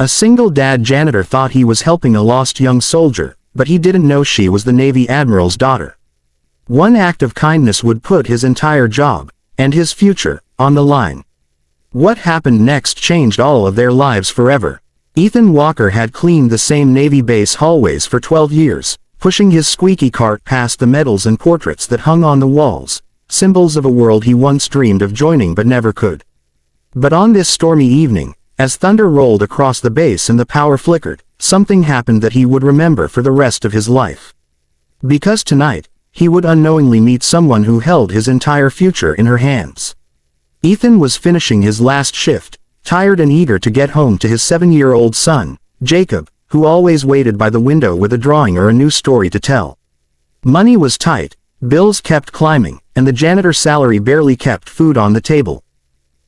A single dad janitor thought he was helping a lost young soldier, but he didn't know she was the Navy Admiral's daughter. One act of kindness would put his entire job, and his future, on the line. What happened next changed all of their lives forever. Ethan Walker had cleaned the same Navy base hallways for 12 years, pushing his squeaky cart past the medals and portraits that hung on the walls, symbols of a world he once dreamed of joining but never could. But on this stormy evening, as thunder rolled across the base and the power flickered, something happened that he would remember for the rest of his life. Because tonight, he would unknowingly meet someone who held his entire future in her hands. Ethan was finishing his last shift, tired and eager to get home to his 7-year-old son, Jacob, who always waited by the window with a drawing or a new story to tell. Money was tight, bills kept climbing, and the janitor's salary barely kept food on the table.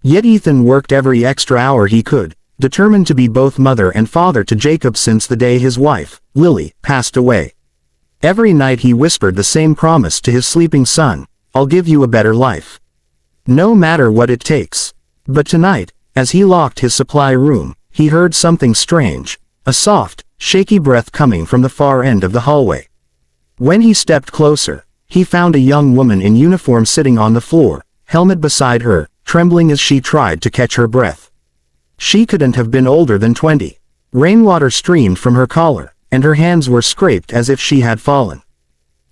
Yet Ethan worked every extra hour he could, determined to be both mother and father to Jacob since the day his wife, Lily, passed away. Every night he whispered the same promise to his sleeping son, "I'll give you a better life. No matter what it takes." But tonight, as he locked his supply room, he heard something strange, a soft, shaky breath coming from the far end of the hallway. When he stepped closer, he found a young woman in uniform sitting on the floor, helmet beside her, trembling as she tried to catch her breath. She couldn't have been older than 20. Rainwater streamed from her collar, and her hands were scraped as if she had fallen.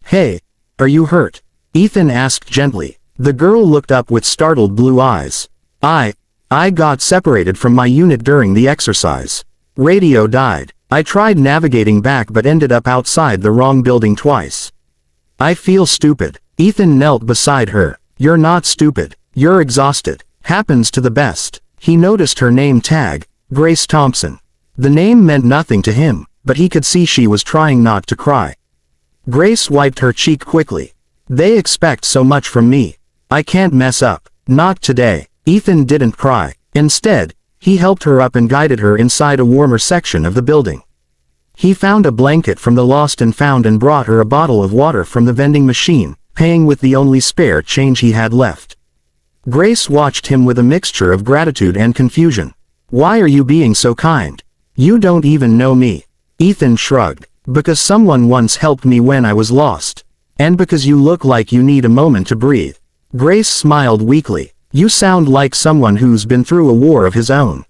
"Hey, are you hurt?" Ethan asked gently. The girl looked up with startled blue eyes. I got separated from my unit during the exercise. Radio died. I tried navigating back but ended up outside the wrong building twice. I feel stupid." Ethan knelt beside her. "You're not stupid. You're exhausted. Happens to the best." He noticed her name tag, Grace Thompson. The name meant nothing to him, but he could see she was trying not to cry. Grace wiped her cheek quickly. "They expect so much from me. I can't mess up. Not today." Ethan didn't cry. Instead, he helped her up and guided her inside a warmer section of the building. He found a blanket from the lost and found and brought her a bottle of water from the vending machine, paying with the only spare change he had left. Grace watched him with a mixture of gratitude and confusion. "Why are you being so kind? You don't even know me." Ethan shrugged. "Because someone once helped me when I was lost. And because you look like you need a moment to breathe." Grace smiled weakly. "You sound like someone who's been through a war of his own."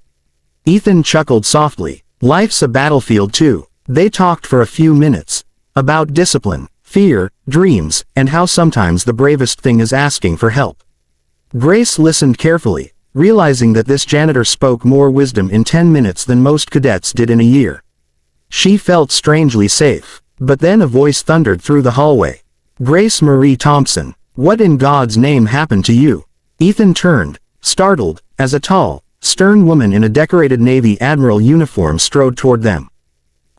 Ethan chuckled softly. "Life's a battlefield too." They talked for a few minutes. About discipline, fear, dreams, and how sometimes the bravest thing is asking for help. Grace listened carefully, realizing that this janitor spoke more wisdom in 10 minutes than most cadets did in a year. She felt strangely safe. But then a voice thundered through the hallway. "Grace Marie Thompson, what in God's name happened to you?" Ethan turned, startled, as a tall, stern woman in a decorated Navy Admiral uniform strode toward them.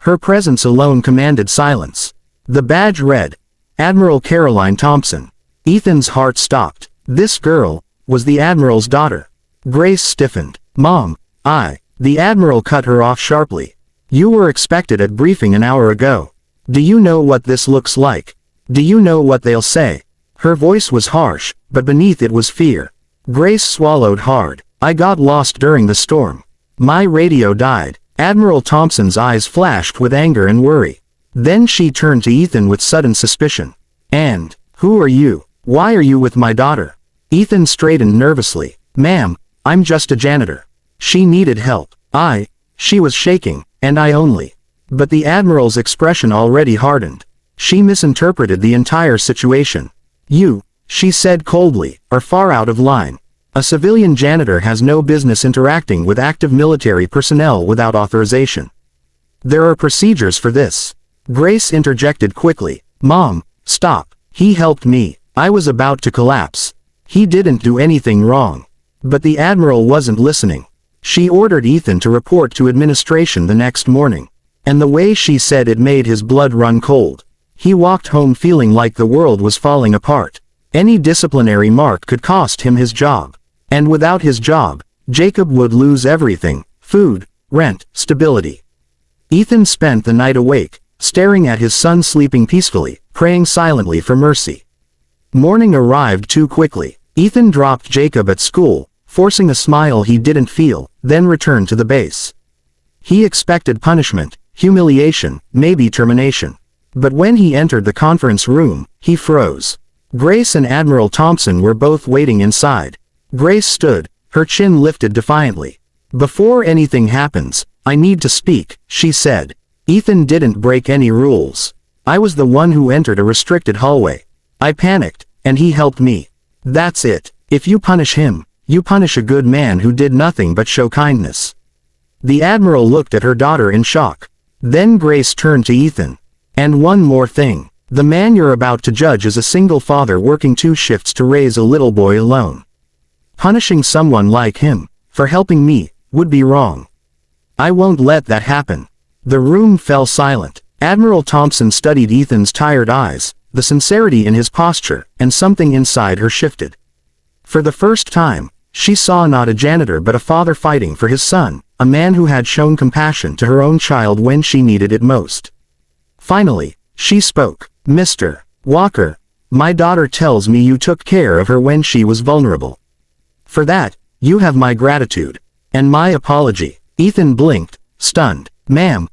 Her presence alone commanded silence. The badge read, Admiral Caroline Thompson. Ethan's heart stopped. This girl was the Admiral's daughter. Grace stiffened. "Mom, The Admiral cut her off sharply. "You were expected at briefing an hour ago. Do you know what this looks like? Do you know what they'll say?" Her voice was harsh, but beneath it was fear. Grace swallowed hard. "I got lost during the storm. My radio died." Admiral Thompson's eyes flashed with anger and worry. Then she turned to Ethan with sudden suspicion. "And, who are you? Why are you with my daughter?" Ethan straightened nervously. "Ma'am, I'm just a janitor. She needed help. She was shaking, and I only." But the Admiral's expression already hardened. She misinterpreted the entire situation. "You," she said coldly, "are far out of line. A civilian janitor has no business interacting with active military personnel without authorization. There are procedures for this." Grace interjected quickly. "Mom, stop. He helped me. I was about to collapse. He didn't do anything wrong." But the Admiral wasn't listening. She ordered Ethan to report to administration the next morning. And the way she said it made his blood run cold. He walked home feeling like the world was falling apart. Any disciplinary mark could cost him his job. And without his job, Jacob would lose everything: food, rent, stability. Ethan spent the night awake, staring at his son sleeping peacefully, praying silently for mercy. Morning arrived too quickly. Ethan dropped Jacob at school, forcing a smile he didn't feel, then returned to the base. He expected punishment, humiliation, maybe termination. But when he entered the conference room, he froze. Grace and Admiral Thompson were both waiting inside. Grace stood, her chin lifted defiantly. "Before anything happens, I need to speak," she said. "Ethan didn't break any rules. I was the one who entered a restricted hallway. I panicked, and he helped me. That's it. If you punish him, you punish a good man who did nothing but show kindness." The Admiral looked at her daughter in shock. Then Grace turned to Ethan. "And one more thing. The man you're about to judge is a single father working 2 shifts to raise a little boy alone. Punishing someone like him, for helping me, would be wrong. I won't let that happen." The room fell silent. Admiral Thompson studied Ethan's tired eyes, the sincerity in his posture, and something inside her shifted. For the first time, she saw not a janitor but a father fighting for his son, a man who had shown compassion to her own child when she needed it most. Finally, she spoke. "Mr. Walker, my daughter tells me you took care of her when she was vulnerable. For that, you have my gratitude. And my apology." Ethan blinked, stunned. "Ma'am,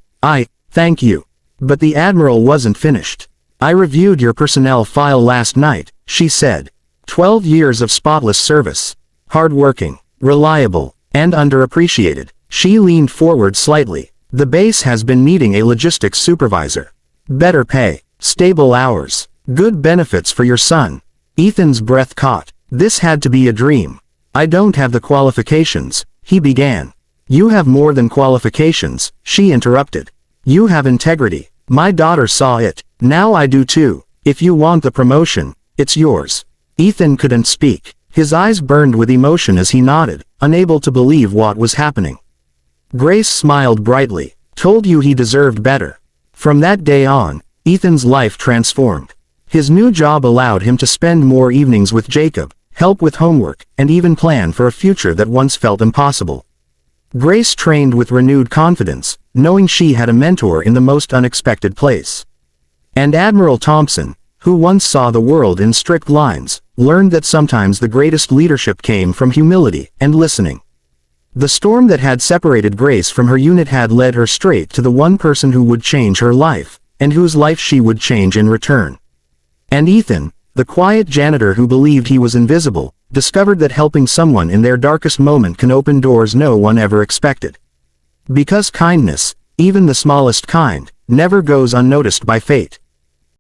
thank you." But the Admiral wasn't finished. "I reviewed your personnel file last night," she said. 12 years of spotless service. Hardworking, reliable, and underappreciated. She leaned forward slightly. "The base has been needing a logistics supervisor. Better pay, stable hours, good benefits for your son." Ethan's breath caught. This had to be a dream. "I don't have the qualifications," he began. "You have more than qualifications," she interrupted. "You have integrity. My daughter saw it. Now I do too. If you want the promotion, it's yours." Ethan couldn't speak. His eyes burned with emotion as he nodded, unable to believe what was happening. Grace smiled brightly. "Told you he deserved better." From that day on, Ethan's life transformed. His new job allowed him to spend more evenings with Jacob, help with homework, and even plan for a future that once felt impossible. Grace trained with renewed confidence, knowing she had a mentor in the most unexpected place. And Admiral Thompson, who once saw the world in strict lines, learned that sometimes the greatest leadership came from humility and listening. The storm that had separated Grace from her unit had led her straight to the one person who would change her life, and whose life she would change in return. And Ethan, the quiet janitor who believed he was invisible, discovered that helping someone in their darkest moment can open doors no one ever expected. Because kindness, even the smallest kind, never goes unnoticed by fate.